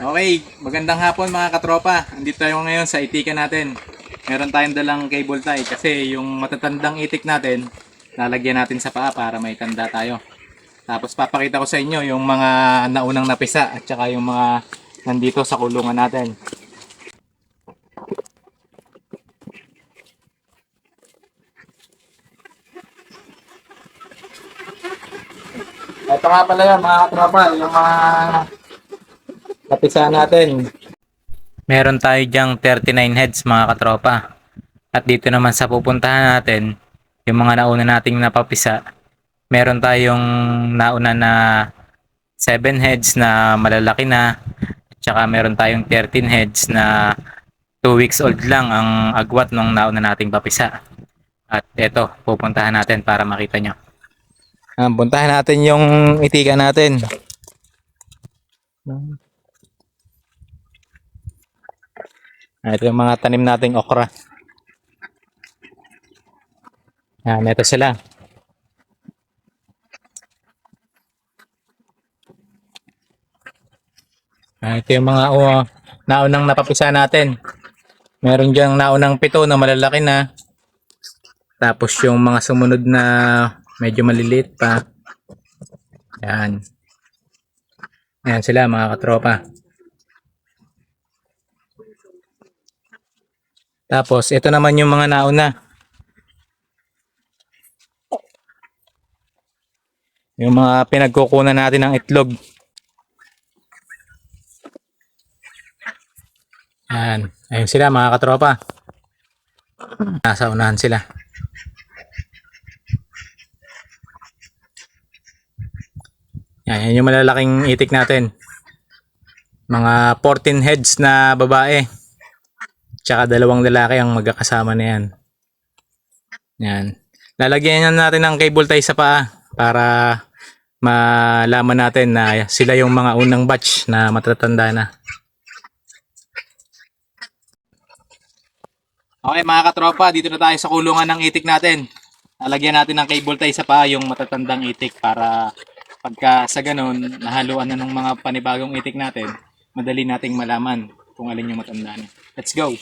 Okay, magandang hapon mga katropa. Andito tayo ngayon sa itikan natin. Meron tayong dalang cable tie kasi yung matatandang itik natin, lalagyan natin sa paa para may tanda tayo. Tapos papakita ko sa inyo yung mga naunang napisa at saka yung mga nandito sa kulungan natin. Ito nga pala yan mga katropa, yung mga napisa natin. Meron tayo dyang 39 heads mga katropa. At dito naman sa pupuntahan natin, yung mga nauna nating napapisa, meron tayong nauna na 7 heads na malalaki na, at saka meron tayong 13 heads na 2 weeks old lang ang agwat ng nauna nating papisa. At eto, pupuntahan natin para makita nyo. Puntahan natin yung itika natin. Ito yung mga tanim nating okra. Yan, ito sila. Ito yung mga naunang napapisa natin. Meron diyang naunang 7 na malalaki na. Tapos yung mga sumunod na medyo maliliit pa. Yan. Yan sila mga katropa. Tapos ito naman yung mga nauna. Yung mga pinagkukunan natin ng itlog. Yan. Ayun sila mga katropa. Nasa unahan sila. Yan, yan yung malalaking itik natin. Mga 14 heads na babae. Tsaka 2 lalaki ang magkakasama na yan. Yan. Lalagyan natin ng cable tie sa paa para malaman natin na sila yung mga unang batch na matatanda na. Okay mga katropa, dito na tayo sa kulungan ng itik natin. Lalagyan natin ng cable tie sa paa yung matatandang itik para pagka sa ganun, nahaluan na ng mga panibagong itik natin, madali nating malaman kung alin yung matanda na. Let's go!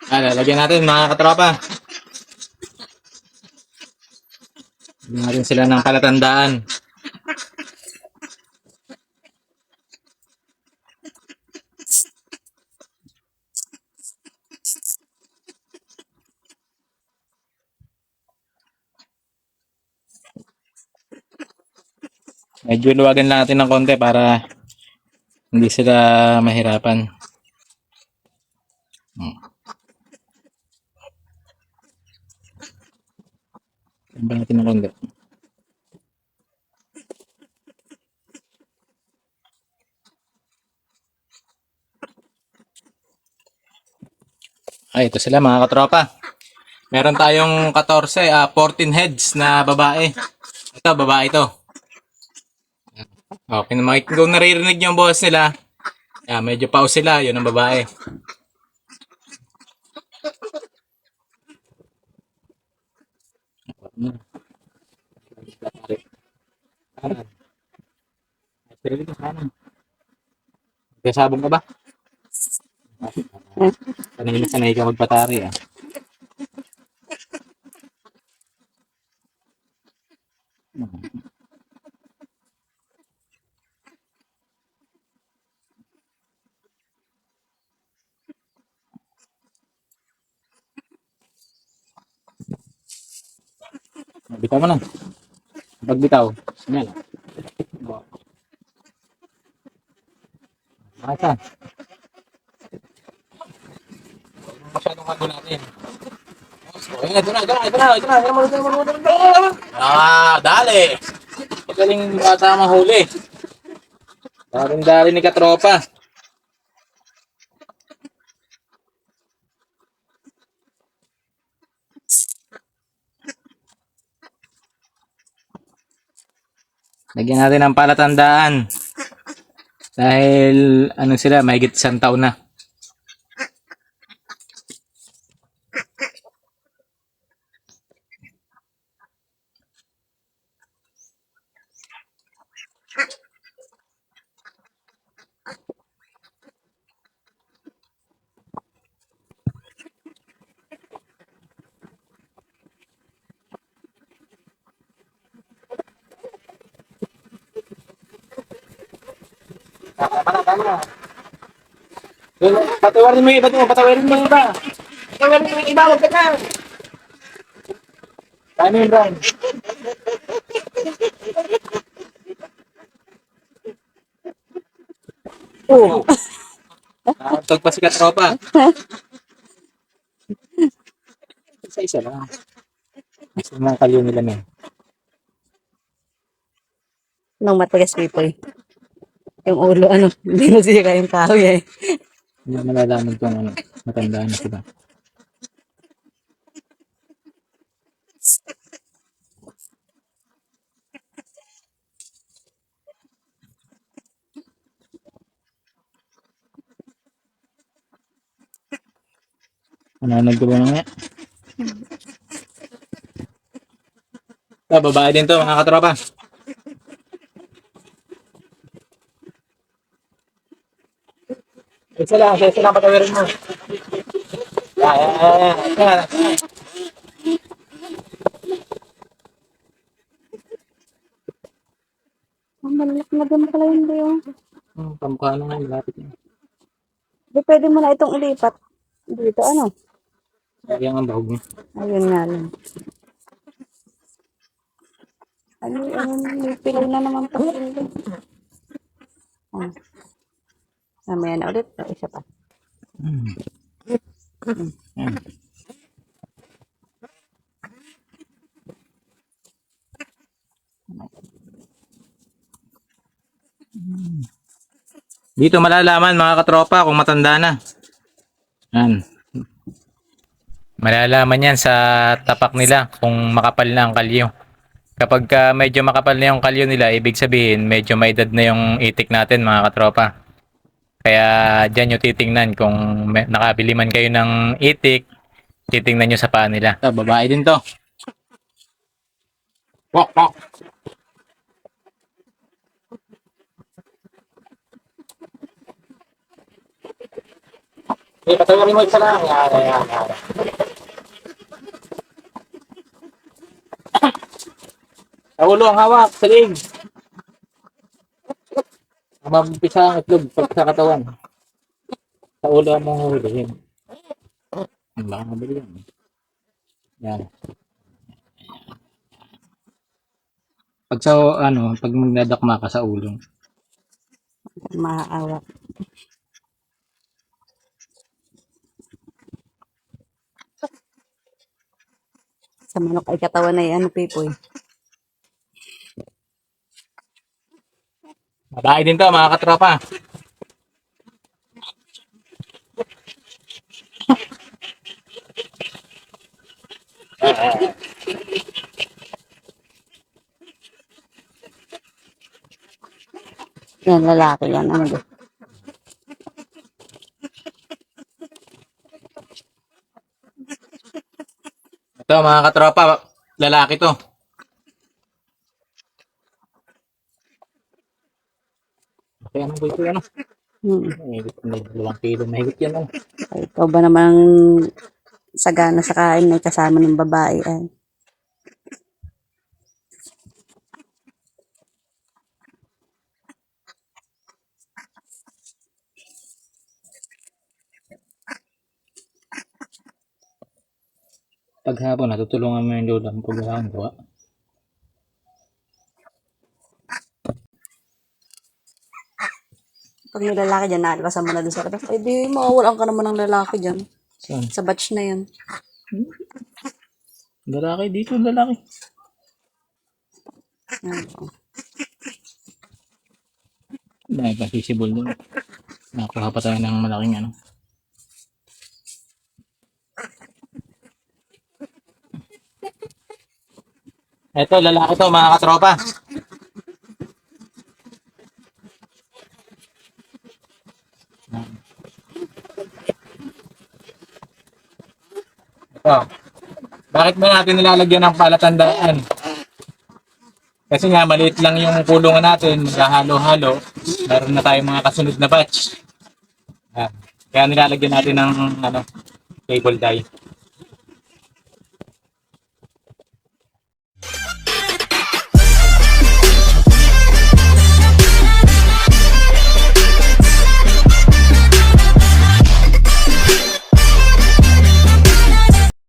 Lalagyan natin mga katropa. Lagyan natin sila ng palatandaan. Medyo luwagan lang natin ng konti para hindi sila mahirapan. Tambal natin ng konti. Ay, ito sila mga katropa. Meron tayong 14 heads na babae. Ito, babae ito. Okay, kung naririnig yung boses nila, medyo pause sila, yun ang babae. Kasabong ka ba? Sanay ka magpatari ah. Bitaw mo na. Pagbitaw, yan. Masa. Masyadong kago natin. Ito na. Dali. Magaling bata mahuli. Daling ni katropa. Lagyan natin ng palatandaan. Dahil ano sila, mahigit 1 taon na. Patawarin mo yung iba mo, patawarin mo yung iba. Patawarin mo yung iba, huwag ka na. Paano yun, Brian? Oo. Nakatog pa si katropa. Isa-isa lang. Isa mga kalyo nila na. Nung matigas people. Yung ulo, hindi nasira yung kahoy eh. Hindi mo malalaman kung ano, matandaan na sila. Naggulo na nga. Babae din to, mga katropa. Isa lang patawirin mo. Yan. Ang malak na din pala yun doon. Pamukha na nga, malapit na. Di pwede mo na itong ilipat. Dito Lagyan ang bahog mo. Ayun nga lang. May pilo na naman pa. Mamaya na ulit. Isa pa. Dito malalaman mga katropa kung matanda na. Yan. Malalaman yan sa tapak nila kung makapal na ang kalyo. Kapag medyo makapal na yung kalyo nila, ibig sabihin medyo may edad na yung itik natin mga katropa. Kaya dyan nyo titingnan kung nakabili man kayo ng itik, titingnan nyo sa paa nila. Babae din to. Pok, pok. Patawarin mo isa lang. Yan. Sa ulo ang hawak, sa lig. Mampisa ang itlog pag sa katawan. Sa ulo ang mga hulihin. Ang baka mabili yan. Yan. Pag sa pag magdadakma ka sa ulo. Maawa. Sa manok ay katawan na yan, Pipoy. Babae din to mga katropa. Yan, lalaki yan. Ito mga katropa, lalaki to. Kaya anong boy ko yan? May 2 kilo mahigit yan. Ay, ikaw ba namang sagana sa kain may kasama ng babae ay. Paghapon, natutulungan mo yung lola mo pag wala kang gawa. Pag may lalaki dyan, naalipasan mo na doon sa labas. Ay, di, mawawalan ka naman ng lalaki dyan. Saan? Sa batch na yan. Lalaki dito, lalaki. Dahil pa sisibol doon. Nakuha pa tayo ng malaking Ito, lalaki to mga katropa. Oh, bakit ba natin nilalagyan ng palatandaan? Kasi nga, maliit lang yung kulungan natin, maghahalo-halo. Meron na tayong mga kasunod na batch. Kaya nilalagyan natin ng cable tie.